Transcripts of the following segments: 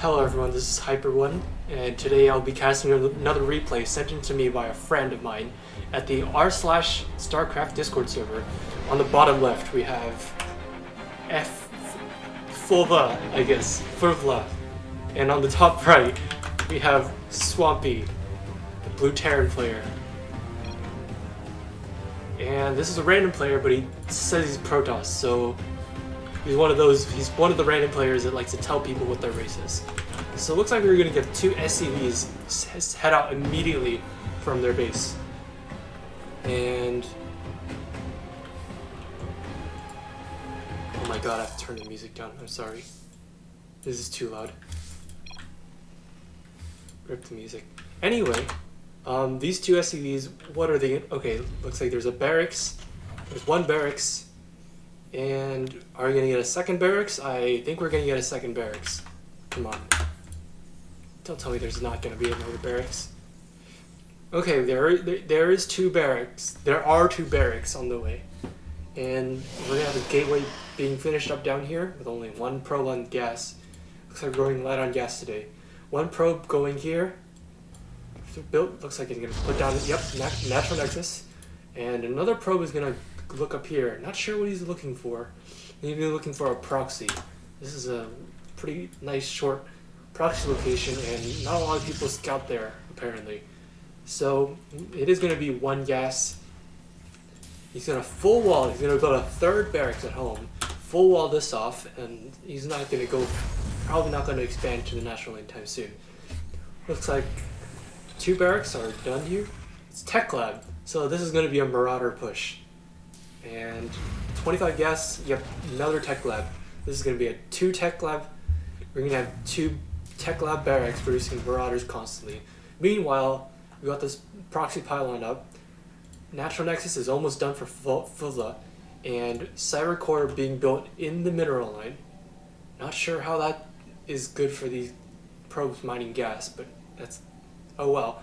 Hello everyone, this is Hyper1, and today I'll be casting another replay sent in to me by a friend of mine at the r/StarCraft Discord server. On the bottom left we have fvla, I guess, fvla, and on the top right we have Swampy, the blue Terran player. And this is a random player, but he says he's Protoss, so he's one of the random players that likes to tell people what their race is. So it looks like we're going to give two SCVs head out immediately from their base. And oh my god, I have to turn the music down. I'm sorry. This is too loud. Rip the music. Anyway, these two SCVs, what are they? Okay, looks like there's a barracks. There's one barracks. And are we going to get a second barracks? I think we're going to get a second barracks. Come on. Don't tell me there's not going to be another barracks. Okay, there is two barracks. There are two barracks on the way. And we're going to have a gateway being finished up down here with only one probe on gas. Looks like we're going light on gas today. One probe going here. Built, looks like it's going to put down, yep, natural nexus. And another probe is going to look up here. Not sure what he's looking for. Maybe looking for a proxy. This is a pretty nice short proxy location, and not a lot of people scout there apparently. So it is going to be one gas. He's going to full wall. He's going to build a third barracks at home. Full wall this off, and he's not going to go. Probably not going to expand to the national anytime soon. Looks like two barracks are done here. It's tech lab, so this is going to be a Marauder push. And 25 gas, yep, another tech lab. This is going to be a two tech lab. We're going to have two tech lab barracks producing Marauders constantly. Meanwhile, we got this proxy pylon up. Natural Nexus is almost done for fvla, and Cyber Core being built in the mineral line. Not sure how that is good for these probes mining gas, but that's, oh well.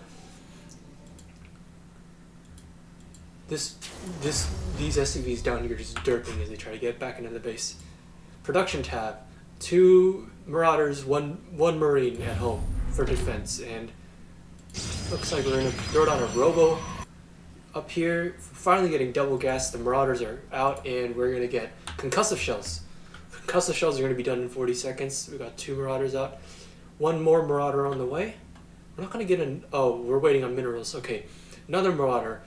These SCVs down here just derping as they try to get back into the base. Production tab, two Marauders, one Marine at home for defense, and looks like we're gonna throw down a Robo up here. Finally getting double gas. The Marauders are out, and we're gonna get concussive shells. Concussive shells are gonna be done in 40 seconds. We got two Marauders out. One more Marauder on the way. We're not gonna get an. Oh, we're waiting on minerals. Okay, another Marauder.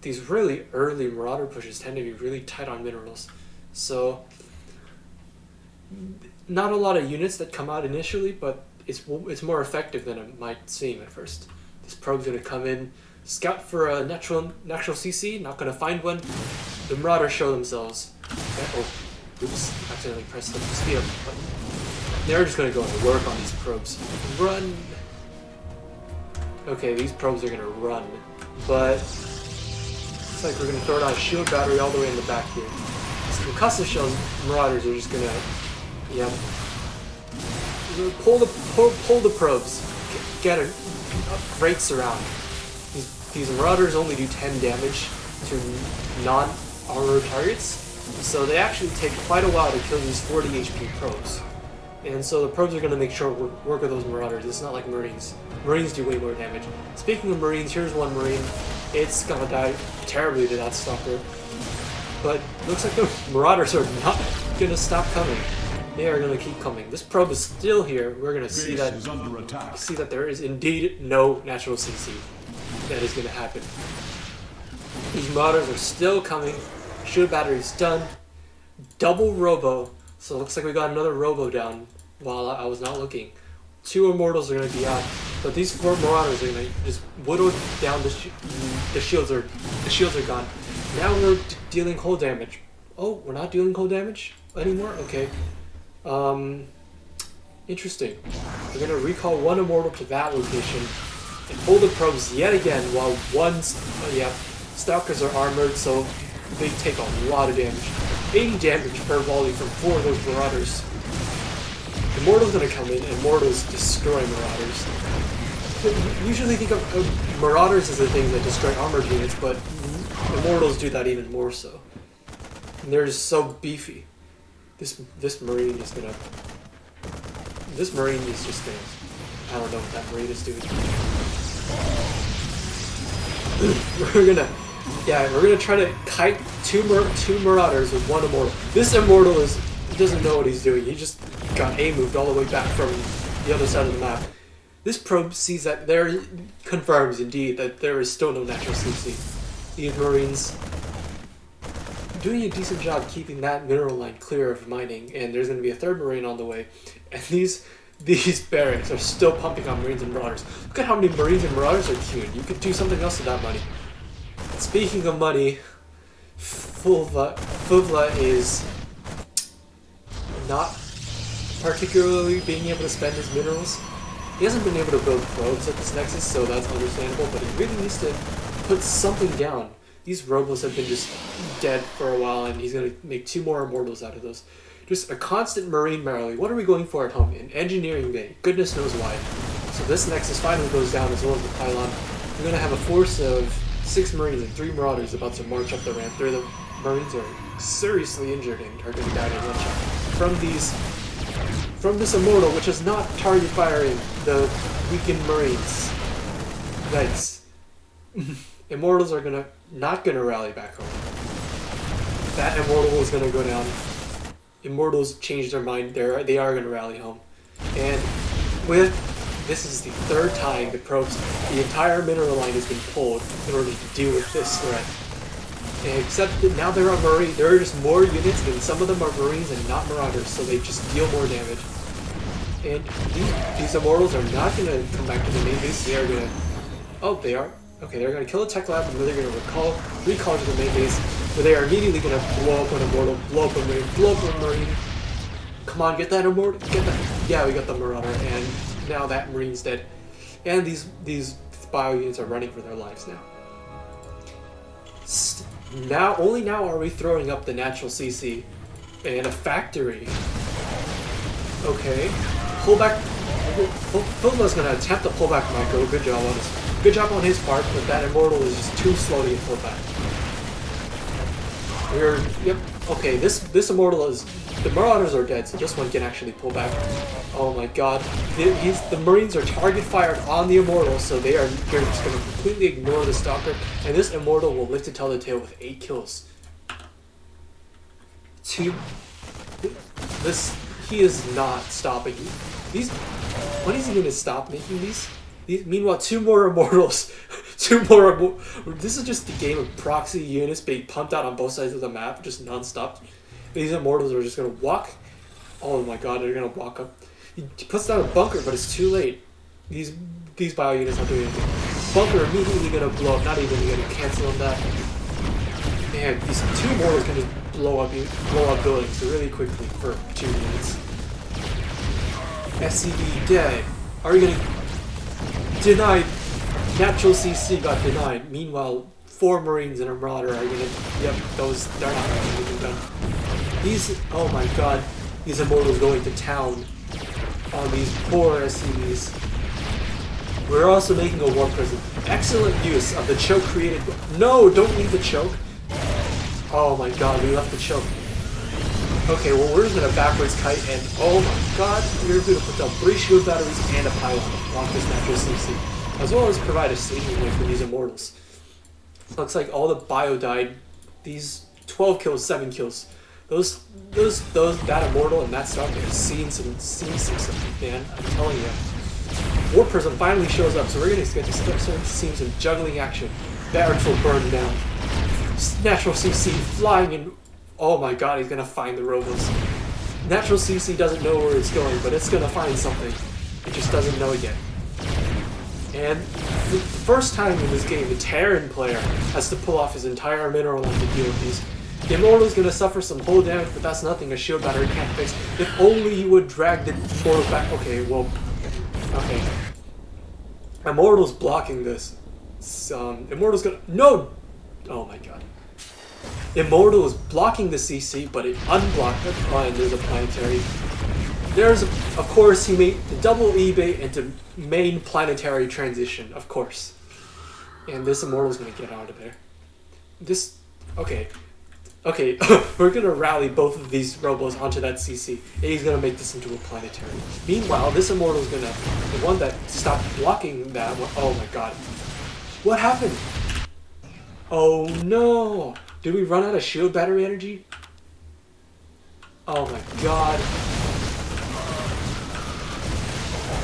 These really early Marauder pushes tend to be really tight on minerals, so not a lot of units that come out initially, but it's more effective than it might seem at first. This probe's gonna come in, scout for a natural CC, not gonna find one. The Marauders show themselves. Oh, oops, accidentally pressed the speed up button. They're just gonna go and work on these probes. Run! Okay, these probes are gonna run, but looks like we're going to throw down a shield battery all the way in the back here. So concussive shells, Marauders are just going to, yeah, pull the probes, get a great surround. These Marauders only do 10 damage to non-armored targets, so they actually take quite a while to kill these 40 HP probes. And so the probes are going to make short work of those Marauders. It's not like Marines. Marines do way more damage. Speaking of Marines, here's one Marine. It's gonna die terribly to that stalker. But looks like the Marauders are not gonna stop coming. They are gonna keep coming. This probe is still here. We're gonna see that there is indeed no natural CC that is gonna happen. These Marauders are still coming. Shield battery's done. Double Robo. So it looks like we got another Robo down while I was not looking. Two Immortals are going to be out, but these four Marauders are going to just whittle down the shields are gone. Now we're dealing hull damage. Oh, we're not dealing hull damage anymore? Okay. Interesting. We're going to recall one Immortal to that location and hold the probes yet again while Stalkers are armored, so they take a lot of damage. 80 damage per volley from four of those Marauders. Immortals gonna come in, and Immortals destroy Marauders. You usually think of Marauders as the things that destroy armored units, but Immortals do that even more so. And they're just so beefy. This Marine is gonna this Marine is just gonna... I don't know what that Marine is doing. we're gonna try to kite two Marauders with one Immortal. This Immortal doesn't know what he's doing. He just got moved all the way back from the other side of the map. This probe sees that confirms indeed that there is still no natural CC. These Marines doing a decent job keeping that mineral line clear of mining, and there's going to be a third Marine on the way. And these barracks are still pumping on Marines and Marauders. Look at how many Marines and Marauders are queued. You could do something else with that money. Speaking of money, fvla is not particularly being able to spend his minerals. He hasn't been able to build probes at this Nexus, so that's understandable, but he really needs to put something down. These Robos have been just dead for a while, and he's going to make 2 more Immortals out of those. Just a constant Marine rally. What are we going for at home? An engineering bay. Goodness knows why. So this Nexus finally goes down as well as the pylon. We're going to have a force of 6 Marines and 3 Marauders about to march up the ramp. The Marines are seriously injured and are going to die in one shot. From this Immortal, which is not target firing the weakened Marines. Yikes. Immortals are not gonna rally back home. That Immortal is gonna go down. Immortals changed their mind. They are gonna rally home. And this is the 3rd time the entire mineral line has been pulled in order to deal with this threat. And except that now there are just more units, and some of them are Marines and not Marauders, so they just deal more damage. And these Immortals are not going to come back to the main base. They are going to... Oh, they are. Okay, they're going to kill a tech lab, and then they're going to recall to the main base, where they are immediately going to blow up an Immortal, blow up a Marine, blow up a Marine. Come on, get that Immortal, get that... Yeah, we got the Marauder, and now that Marine's dead. And these bio units are running for their lives now. Only now are we throwing up the natural CC and a factory. Okay. Pull back. fvla's going to attempt to pull back Micro. Good job on his part, but that Immortal is just too slow to get pulled back. Yep. Okay, this Immortal is... The Marauders are dead, so this one can actually pull back. Oh my god. The Marines are target fired on the Immortal, so they're just going to completely ignore the Stalker, and this Immortal will live to tell the tale with 8 kills. He is not stopping. When is he going to stop making these? Meanwhile, 2 more Immortals. 2 more. This is just the game of proxy units being pumped out on both sides of the map, just non-stop. These Immortals are just going to walk. Oh my god, they're going to walk up. He puts down a bunker, but it's too late. These bio units aren't doing anything. Bunker immediately going to blow up, not even going to cancel on that. Man, these 2 Immortals can just blow up buildings really quickly for 2 minutes. SCV dead. Are you going to deny? Natural CC got denied. Meanwhile, 4 Marines and a Marauder are going to... Yep, they're not going to get anything done. Oh my god, these Immortals going to town on these poor SCVs. We're also making a War Prison. Excellent use of the choke created... No, don't leave the choke. Oh my god, we left the choke. Okay, well, we're just going to backwards kite, and oh my god, we're going to put down 3 shield batteries and a pylon to block this natural CC, as well as provide a staging point for these Immortals. Looks like all the bio died. These 12 kills, 7 kills. That Immortal and that Stalker have seen some stuff, man. I'm telling you. War Prism finally shows up, so we're going to get to start seeing some juggling action. Barracks will burn down. Natural CC flying in. Oh my god, he's going to find the Robos. Natural CC doesn't know where it's going, but it's going to find something. It just doesn't know yet. And for the first time in this game, the Terran player has to pull off his entire mineral line to deal with these. The Immortal's going to suffer some hull damage, but that's nothing a shield battery can't fix. If only he would drag the Immortal back. Okay, well... Okay. Immortal's blocking this. Immortal's going to... No! Oh my god. Immortal is blocking the CC, but it unblocked it. Oh, and there's a planetary. Of course, he made the double eBay into main planetary transition, of course. And this Immortal's going to get out of there. Okay. Okay, we're gonna rally both of these robos onto that CC, and he's gonna make this into a planetary. Meanwhile, this Immortal's gonna, the one that stopped blocking that one, oh my god. What happened? Oh no! Did we run out of shield battery energy? Oh my god.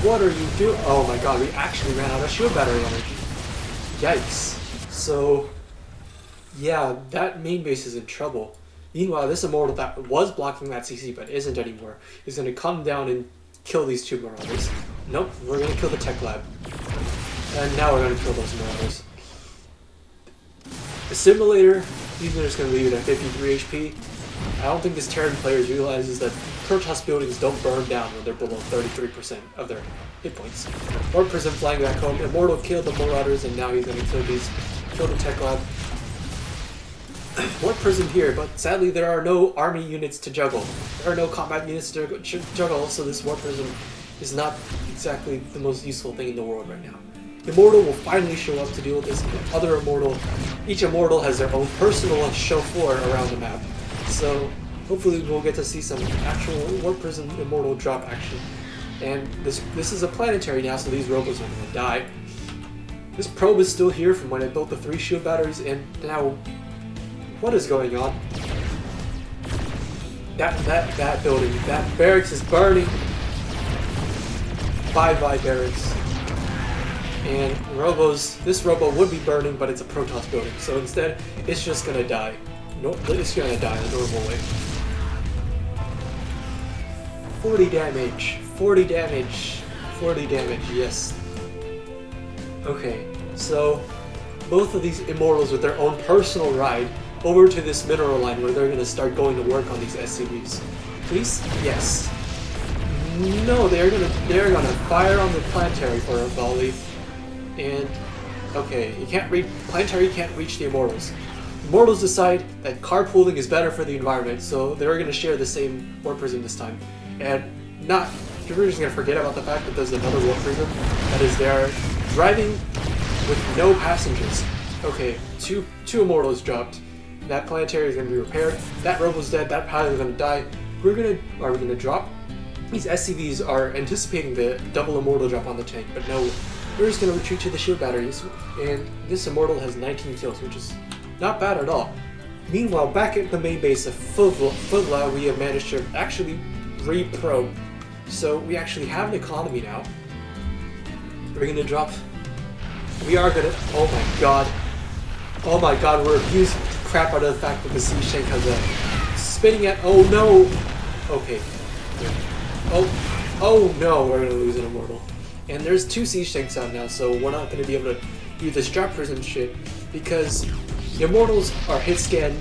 What are you doing? Oh my god, we actually ran out of shield battery energy. Yikes. So, yeah, that main base is in trouble. Meanwhile, this Immortal that was blocking that CC but isn't anymore is going to come down and kill these two Marauders. Nope, we're going to kill the tech lab. And now we're going to kill those Marauders. The simulator, he's just going to leave it at 53 HP. I don't think this Terran player realizes that Protoss buildings don't burn down when they're below 33% of their hit points. Warp Prism flying back home. Immortal killed the Marauders, and now he's going to kill the tech lab. Warp Prism here, but sadly there are no army units to juggle. There are no combat units to juggle, so this Warp Prism is not exactly the most useful thing in the world right now. Immortal will finally show up to deal with this other Immortal. Each Immortal has their own personal chauffeur around the map. So hopefully we'll get to see some actual Warp Prism Immortal drop action. And this is a planetary now, so these robots are going to die. This probe is still here from when I built the 3 shield batteries, and now what is going on? That building, that barracks is burning. Bye-bye barracks. And this robo would be burning, but it's a Protoss building, so instead it's just gonna die. No, it's gonna die the normal way. 40 damage, 40 damage, 40 damage, yes. Okay, so both of these Immortals with their own personal ride over to this mineral line where they're gonna start going to work on these SCVs. Please? Yes. No, they're gonna fire on the planetary for a volley. And okay, planetary can't reach the Immortals. Immortals decide that carpooling is better for the environment, so they're going to share the same Warp Prism this time. And we're just going to forget about the fact that there's another Warp Prism that is there driving with no passengers. Okay, two Immortals dropped. That planetary is going to be repaired. That robo's dead. That pilot is going to die. Are we going to drop? These SCVs are anticipating the double Immortal drop on the tank, but no. We're just going to retreat to the shield batteries, and this Immortal has 19 kills, which is not bad at all. Meanwhile, back at the main base of fvla, we have managed to actually re-probe, so we actually have an economy now. We're going to drop... We are going to... Oh my god, we're abusing the crap out of the fact that the Siege Tank has a... Spinning at... Oh no! Okay. Oh no, we're going to lose an Immortal. And there's 2 Siege Tanks out now, so we're not going to be able to do this drop prism shit, because the Immortals are hit scan.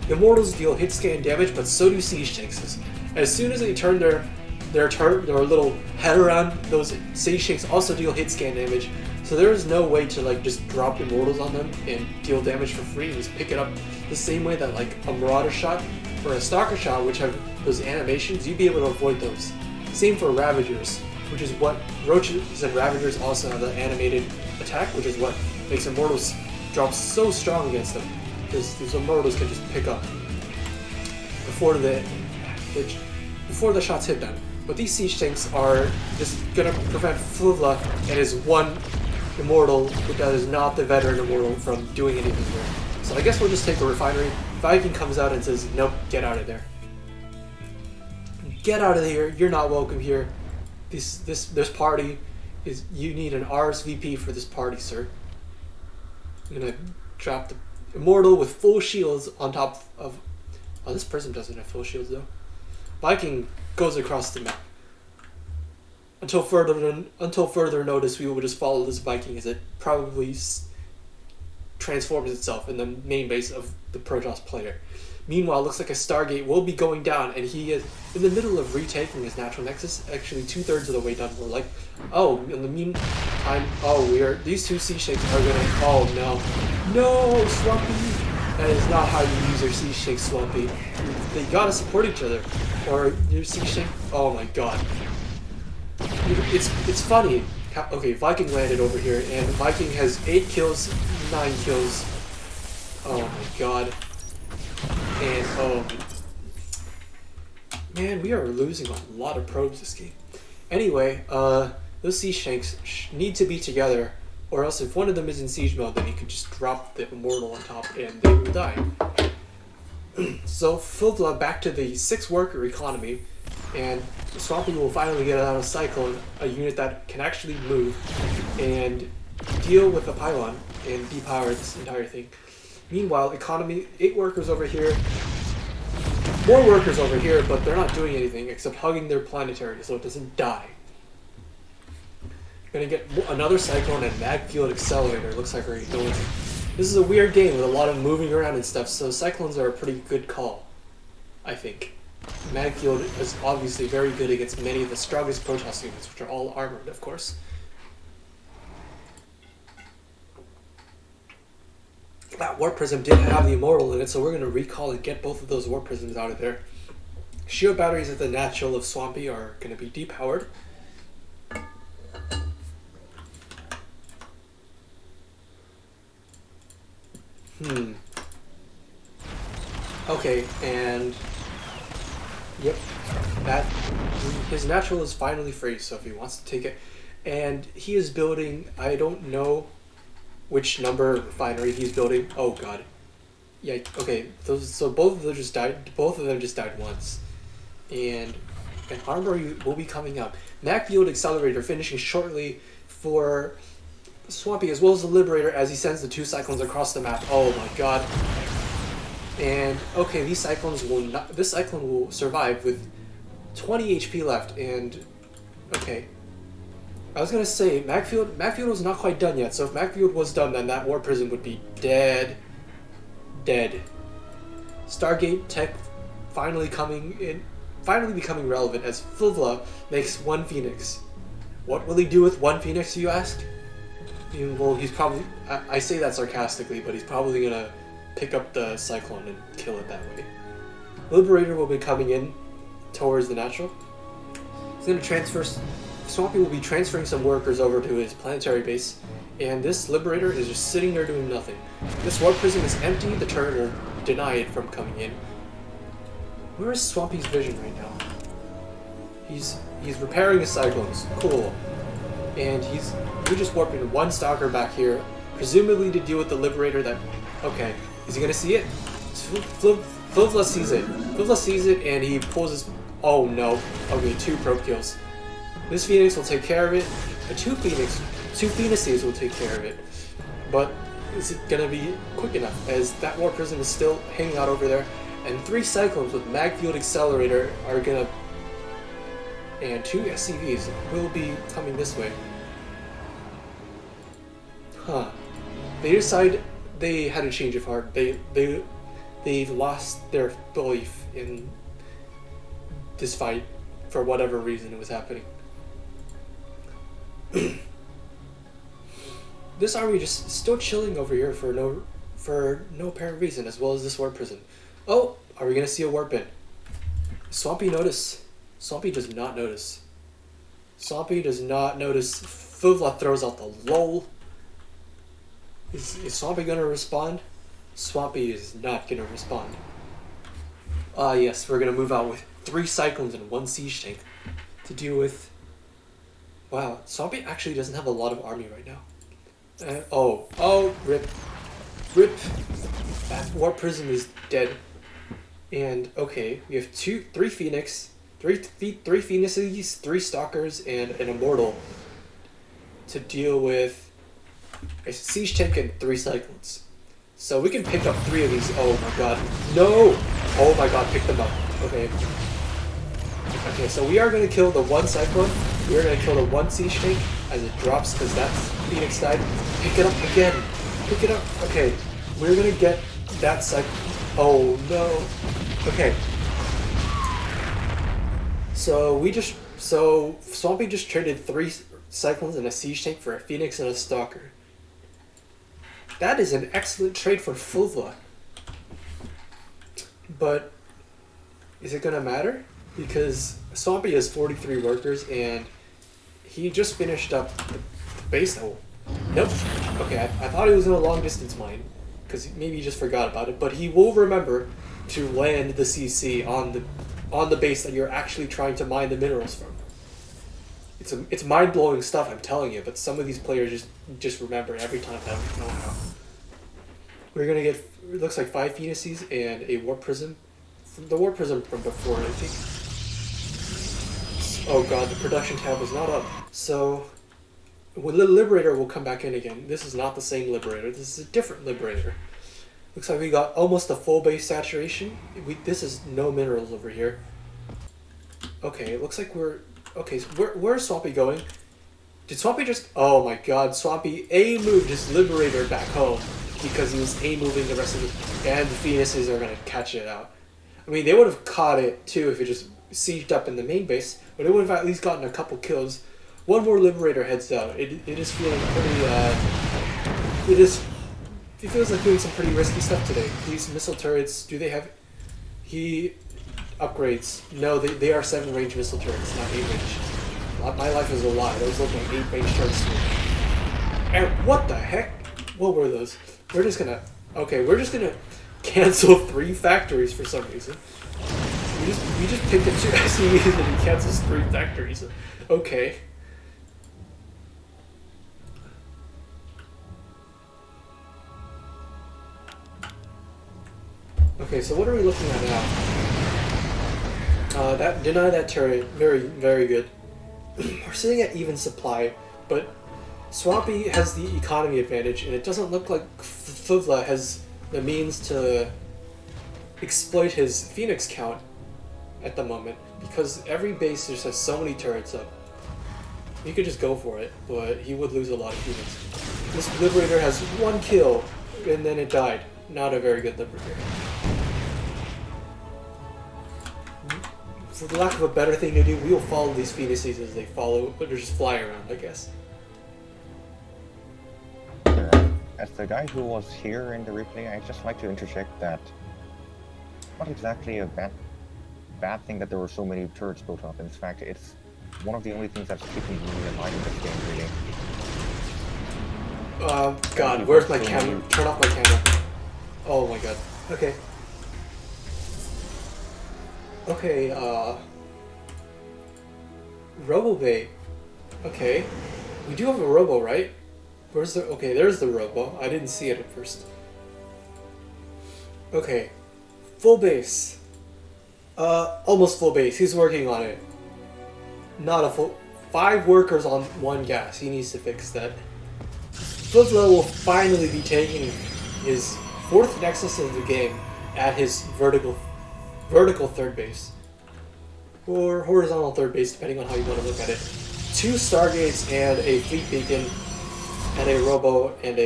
The Immortals deal hit scan damage, but so do Siege Tanks. As soon as they turn their little head around, those Siege Tanks also deal hit scan damage. So there is no way to like just drop Immortals on them and deal damage for free and just pick it up the same way that like a Marauder shot or a Stalker shot, which have those animations, you'd be able to avoid those. Same for Ravagers, which is what Roaches and Ravagers also have the animated attack, which is what makes Immortals drop so strong against them, because these Immortals can just pick up before the shots hit them. But these Siege Tanks are just gonna prevent fvla and his one Immortal that is not the veteran Immortal from doing anything here. So I guess we'll just take the refinery. Viking comes out and says, nope, get out of there. Get out of here, you're not welcome here. This party is, you need an RSVP for this party, sir. I'm gonna drop the Immortal with full shields on top of... Oh, this Prism doesn't have full shields though. Viking goes across the map. Until further notice, we will just follow this Viking as it probably transforms itself in the main base of the Protoss player. Meanwhile, it looks like a Stargate will be going down, and he is in the middle of retaking his natural nexus, actually 2/3 of the way done. We're like, oh, in the meantime, these 2 Siege Tanks are gonna, oh no, Swampy! That is not how you use your Siege Tank, Swampy. They gotta support each other, or your Siege Tank, oh my god. It's funny. Okay, Viking landed over here, and Viking has 8 kills, 9 kills. Oh my god. And man, we are losing a lot of probes this game. Anyway, those siege tanks need to be together, or else if one of them is in siege mode, then you can just drop the Immortal on top and they will die. So fvla back to the 6-worker economy, and Swampy will finally get out of Cyclone, a unit that can actually move and deal with the pylon and depower this entire thing. Meanwhile, economy, 8 workers over here, more workers over here, but they're not doing anything except hugging their planetary so it doesn't die. Gonna get another Cyclone and Mag Field Accelerator. Looks like we're going to. This is a weird game with a lot of moving around and stuff, so Cyclones are a pretty good call, I think. Mag Field is obviously very good against many of the strongest Protoss units, which are all armored, of course. That Warp Prism did have the Immortal in it, so we're going to recall and get both of those Warp Prisms out of there. Shield batteries at the natural of Swampy are going to be depowered. Okay, and yep, that his natural is finally free, so if he wants to take it, and he is building, I don't know which number refinery he's building. Oh god. Yeah, okay, so both of them just died once. And an armory will be coming up. Mag Field Accelerator finishing shortly for Swampy, as well as the Liberator, as he sends the 2 Cyclones across the map. Oh my god. And okay, these Cyclones will not, this Cyclone will survive with 20 HP left, and okay. I was gonna say, Magfield was not quite done yet, so if Magfield was done, then that War Prism would be dead. Dead. Stargate tech finally becoming relevant as fvla makes 1 Phoenix. What will he do with 1 Phoenix, you ask? Well, he's probably, I say that sarcastically, but he's probably gonna pick up the Cyclone and kill it that way. Liberator will be coming in towards the natural. He's gonna transfer, Swampy will be transferring some workers over to his planetary base, and this Liberator is just sitting there doing nothing. This Warp Prism is empty, the turret are denied from coming in. Where is Swampy's vision right now? He's repairing his Cyclones. Cool. And we just warped in 1 Stalker back here, presumably to deal with the Liberator that... Okay, is he gonna see it? fvla sees it. fvla sees it and he pulls his... Oh no. Okay, 2 probe kills. This Phoenix will take care of it. 2 Phoenixes will take care of it. But is it gonna be quick enough, as that Warp Prism is still hanging out over there, and 3 Cyclones with Mag Field Accelerator are gonna... And 2 SCVs will be coming this way. Huh. They decide they had a change of heart. They lost their belief in this fight for whatever reason it was happening. This army just still chilling over here for no apparent reason, as well as this Warp Prism. Oh, are we gonna see a warp in? Swampy notice? Swampy does not notice. Swampy does not notice. fvla throws out the lol. Is Swampy gonna respond? Swampy is not gonna respond. Ah yes, we're gonna move out with 3 Cyclones and 1 Siege Tank to deal with... Wow, Swampy actually doesn't have a lot of army right now. Oh, rip. Rip. That Warp Prism is dead. And, okay, we have 3 Phoenix, 3 Phoenixes, 3 Stalkers, and an Immortal to deal with a Siege Tank and 3 Cyclones. So we can pick up 3 of these. Oh my god. No! Oh my god, pick them up. Okay. Okay, so we are going to kill the 1 Cyclone. We are going to kill the 1 Siege Tank as it drops, because that Phoenix died. Pick it up again. Pick it up. Okay, we're going to get that Cyclone. Oh no. Okay. So Swampy just traded 3 Cyclones and a Siege Tank for a Phoenix and a Stalker. That is an excellent trade for fvla. But is it gonna matter? Because Swampy has 43 workers and he just finished up the base level. Nope. Okay, I thought he was in a long distance mine, because maybe he just forgot about it, but he will remember to land the CC on the base that you're actually trying to mine the minerals from. It's mind blowing stuff, I'm telling you. But some of these players just remember every time. I don't know how. We're gonna get, it looks like 5 Phoenixes and a Warp Prism. The Warp Prism from before, I think. Oh god, the production tab is not up. So, when the Liberator will come back in again. This is not the same Liberator. This is a different Liberator. Looks like we got almost a full base saturation. This is no minerals over here. Okay, it looks like we're... Okay, so where's Swampy going? Did Swampy just... Oh my god, Swampy A-moved his Liberator back home because he was A-moving the rest of it. And the Phoenixes are going to catch it out. I mean, they would have caught it too if it just sieged up in the main base, but it would have at least gotten a couple kills. One more Liberator heads out. It is feeling pretty... It feels like doing some pretty risky stuff today. These missile turrets, do they have... He upgrades. No, they are 7-range missile turrets, not 8-range. My life is a lie. Those look like 8-range turrets to me. And what the heck? What were those? We're just gonna... Okay, we're just gonna cancel 3 factories for some reason. We just picked the 2 SCVs and he cancels 3 factories. Okay. Okay, so what are we looking at now? Deny that turret. Very, very good. We're sitting at even supply, but Swampy has the economy advantage, and it doesn't look like fvla has the means to exploit his Phoenix count at the moment, because every base just has so many turrets up. He could just go for it, but he would lose a lot of Phoenix. This Liberator has 1 kill, and then it died. Not a very good Liberator. For the lack of a better thing to do, we will follow these Phoenixes as they follow, but just fly around, I guess. As the guy who was here in the replay, I'd just like to interject that not exactly a bad thing that there were so many turrets built up. In fact, it's one of the only things that's keeping me alive in this game, really. God, where's my camera? Turn off my camera. Oh my god. Okay. Okay, Robo Bay. Okay. We do have a Robo, right? Where's the... Okay, there's the Robo. I didn't see it at first. Okay. Full base. Almost full base. He's working on it. Not a full... 5 workers on 1 gas. He needs to fix that. fvla will finally be taking his 4th Nexus of the game at his vertical 3rd base. Or horizontal 3rd base, depending on how you want to look at it. 2 Stargates and a Fleet Beacon, and a Robo, and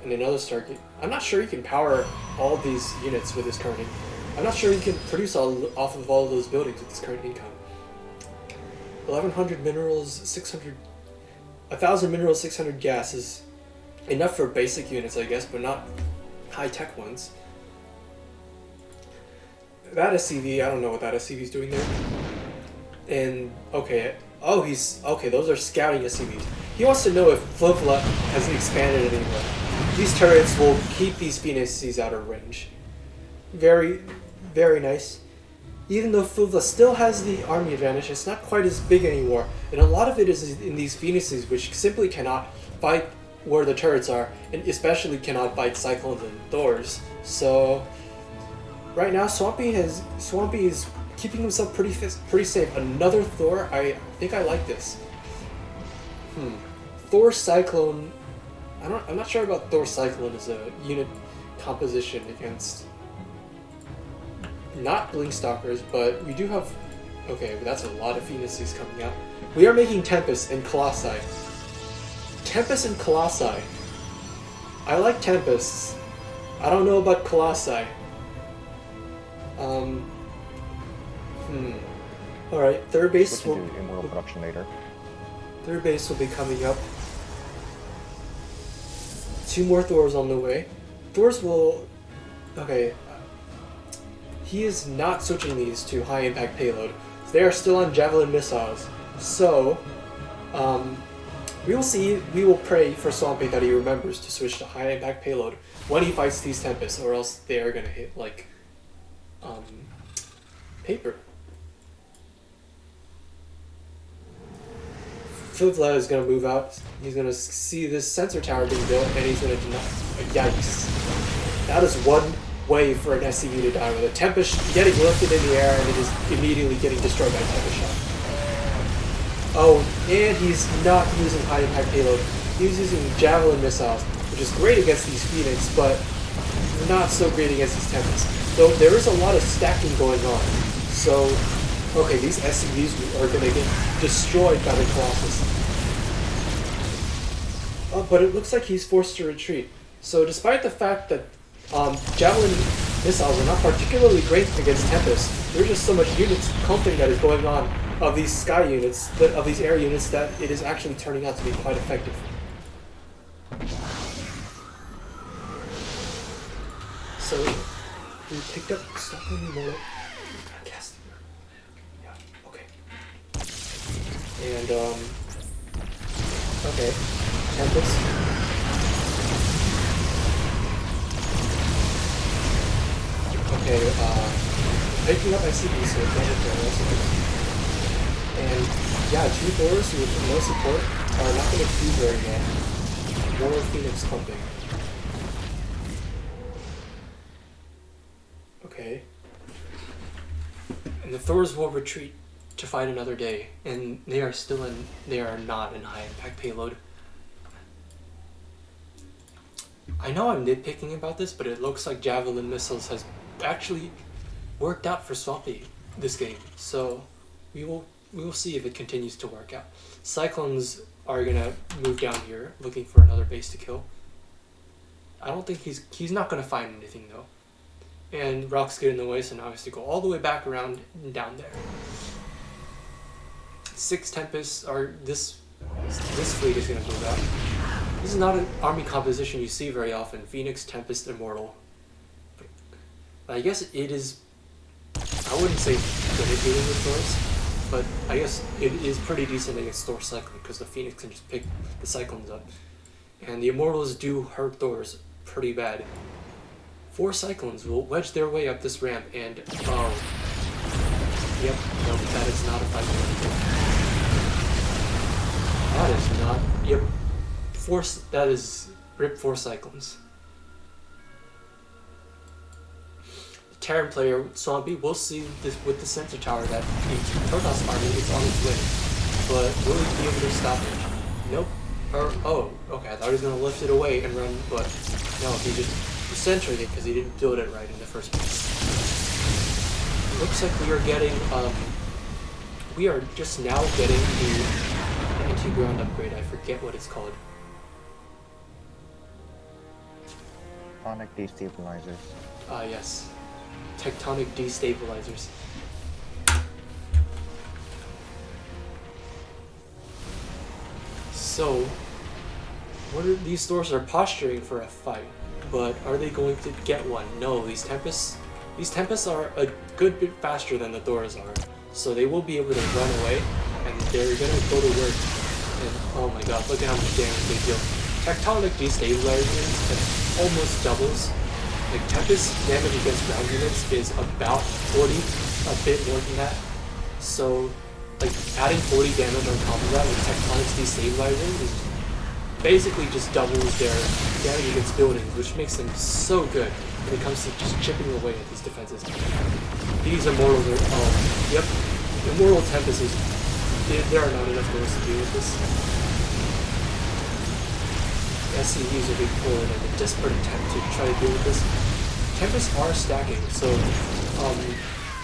another Stargate. I'm not sure you can power all these units with his current income. I'm not sure you can produce off of all of those buildings with his current income. 1,100 minerals, 600... 1,000 minerals, 600 gas is enough for basic units, I guess, but not high-tech ones. That SCV, I don't know what that SCV is doing there. And, okay. Oh, okay, those are scouting SCVs. He wants to know if fvla has expanded anywhere. These turrets will keep these Phoenixes out of range. Very, very nice. Even though fvla still has the army advantage, it's not quite as big anymore. And a lot of it is in these Phoenixes, which simply cannot fight where the turrets are, and especially cannot fight Cyclones and Thors. So... right now, Swampy is keeping himself pretty safe. Another Thor. I think I like this. Thor Cyclone. I'm not sure about Thor Cyclone as a unit composition against not Blinkstalkers, but we do have. Okay, but that's a lot of Phoenixes coming out. We are making Tempest and Colossi. Tempest and Colossi. I like Tempests. I don't know about Colossi. Alright, 3rd base will... Immortal production later. 3rd base will be coming up. 2 more Thors on the way. Thors will... Okay. He is not switching these to high impact payload. They are still on Javelin missiles. So, we will see. We will pray for Swampy that he remembers to switch to high impact payload when he fights these Tempests, or else they are gonna hit like paper. fvla is going to move out. He's going to see this sensor tower being built, and he's going to deny. Yikes. That is one way for an SCV to die, with a Tempest getting lifted in the air and it is immediately getting destroyed by Tempest shot. Oh, and he's not using high impact payload. He's using Javelin missiles, which is great against these Phoenix, but not so great against these Tempests. Though there is a lot of stacking going on. So, okay, these SCVs are going to get destroyed by the Colossus. But it looks like he's forced to retreat. So despite the fact that Javelin missiles are not particularly great against Tempest, there's just so much units clumping that is going on of these sky units, of these air units, that it is actually turning out to be quite effective. So we picked up stuff in the Immortal. Cast. Yeah, okay. And okay. Tempest. Okay, picking up SCP, so it's not also good. And yeah, 2 Thors with no support are not going to do very well. More Phoenix clumping. Okay. And the Thors will retreat to fight another day, and they are not in high impact payload. I know I'm nitpicking about this, but it looks like Javelin missiles has actually worked out for Swampy this game. So we will see if it continues to work out. Cyclones are gonna move down here looking for another base to kill. I don't think he's not gonna find anything though. And rocks get in the way, so now he has to go all the way back around and down there. 6 Tempests are this fleet is gonna move out. This is not an army composition you see very often. Phoenix, Tempest, Immortal. But I guess it is, I wouldn't say dedicated with Thors, but I guess it is pretty decent against Thor Cyclone, because the Phoenix can just pick the Cyclones up. And the Immortals do hurt Thors pretty bad. 4 Cyclones will wedge their way up this ramp, and oh. Yep, no, that is not a fight. That is not, yep. That is RIP 4 Cyclones. The Terran player, Swampy, will see this with the sensor tower that the Protoss army is on its way. But will he be able to stop it? Nope. Oh, okay, I thought he was going to lift it away and run, but no, he just centered it because he didn't build it right in the first place. Looks like we are just now getting the anti-ground upgrade. I forget what it's called. Tectonic destabilizers. Yes. Tectonic destabilizers. So, these Thors are posturing for a fight, but are they going to get one? No, these Tempests are a good bit faster than the Thors are, so they will be able to run away, and they're gonna go to work. And oh my god, look at how much damage they deal. Tectonic destabilizers almost doubles. Like Tempest damage against ground units is about 40, a bit more than that. So, like adding 40 damage on top of that with Tectonic destabilizers is basically just doubles their damage against buildings, which makes them so good when it comes to just chipping away at these defenses. These Immortals are, yep, Immortal Tempests, there are not enough doors to deal with this. SCVs will be pulling in a desperate attempt to try to deal with this. Tempests are stacking, so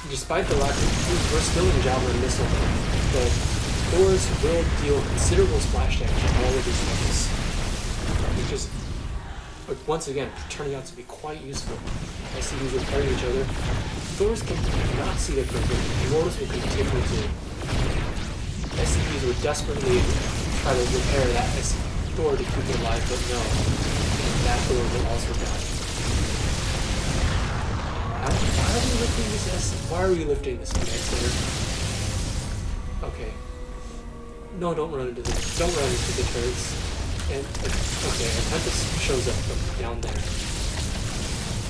despite the lack of, we're still in Javelin missile, but Thors will deal considerable splash damage on all of these Tempests, which is, once again, turning out to be quite useful. SCVs repairing each other. Thors cannot see the curve, Immortals will continue to. SCVs would desperately try to repair that Thor to keep it alive, but no. And that Thor will also die. Why are we lifting this Why are we lifting this command center? Okay. No, don't run into the turrets. And okay, and Tempest shows up from down there.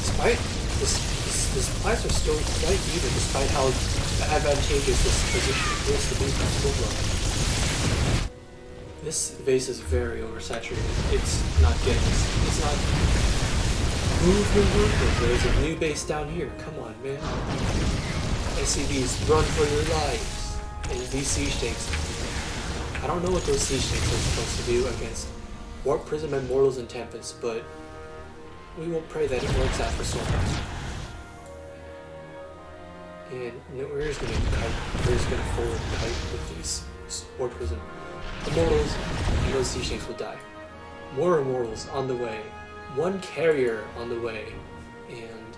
Despite this The supplies are still quite even despite how advantageous this position appears to be for Fvla. This base is very oversaturated. It's not move your workers. There's a new base down here. Come on, man. SCVs, run for your lives. And these siege tanks. I don't know what those siege tanks are supposed to do against Warp Prism, Immortals, and Tempest, but we will pray that it works out for Swampy. And we're just gonna kite. We're just gonna forward kite with these Warp Prism. Immortals, and those siege tanks will die. More Immortals on the way. One carrier on the way, and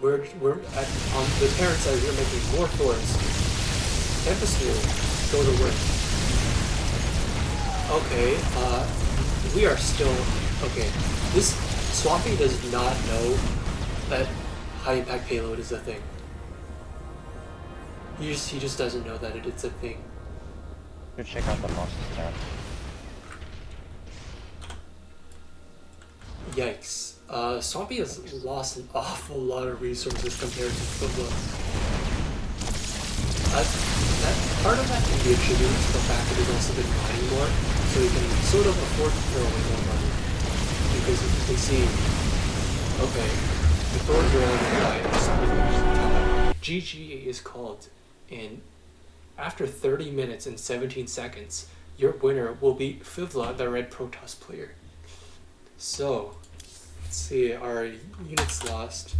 we're on the Terran side. We're making more Thors. Tempest will go to work. Okay, we are still okay. This Swampy does not know that high impact payload is a thing. He just doesn't know that it's a thing. You check out the boss chat. Yikes. Swampy has lost an awful lot of resources compared to Fvla. That part of that can be attributed to the fact that he's also been mining more, so he can sort of afford to throw away more money. Because you can see, okay, the Thorns are on the GG is called, and after 30 minutes and 17 seconds, your winner will be Fvla, the red Protoss player. So, let's see, our units lost.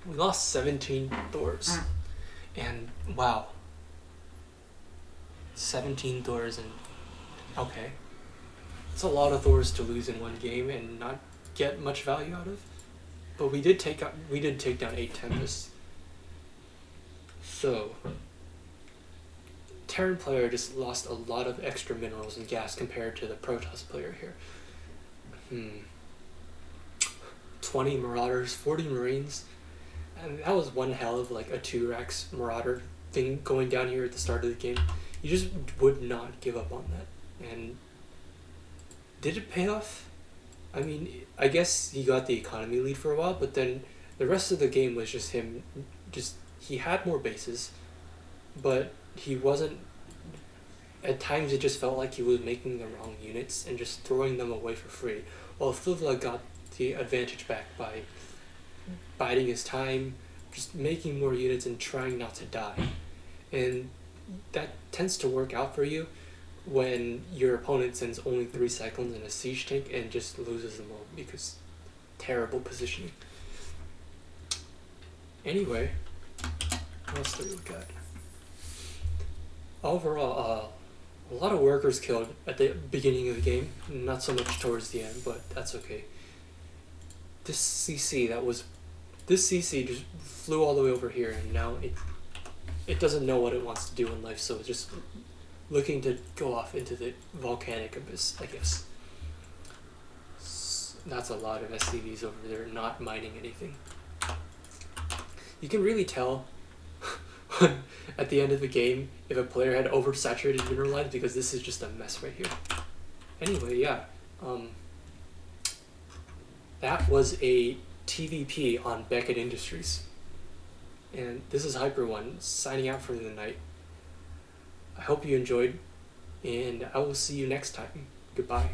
We lost 17 Thors. And, wow. 17 Thors and, okay. It's a lot of Thors to lose in one game and not get much value out of. But we did take down 8 Tempests. So, Terran player just lost a lot of extra minerals and gas compared to the Protoss player here. 20 Marauders, 40 Marines, and that was one hell of like a 2-Rax Marauder thing going down here at the start of the game. You just would not give up on that. And did it pay off? I mean, I guess he got the economy lead for a while, but then the rest of the game was just him, he had more bases, but he wasn't, at times it just felt like he was making the wrong units and just throwing them away for free, while Fvla got the advantage back by biding his time, just making more units and trying not to die. And that tends to work out for you when your opponent sends only 3 cyclones and a siege tank and just loses them all because terrible positioning. Anyway, what else do we look at? Overall, a lot of workers killed at the beginning of the game, not so much towards the end, but that's okay. This CC just flew all the way over here, and now it doesn't know what it wants to do in life, so it's just looking to go off into the volcanic abyss, I guess. That's a lot of SCVs over there not mining anything. You can really tell at the end of the game if a player had oversaturated mineral lines, because this is just a mess right here. Anyway, yeah. That was a TVP on Beckett Industries. And this is Hyper One signing out for the night. I hope you enjoyed, and I will see you next time. Goodbye.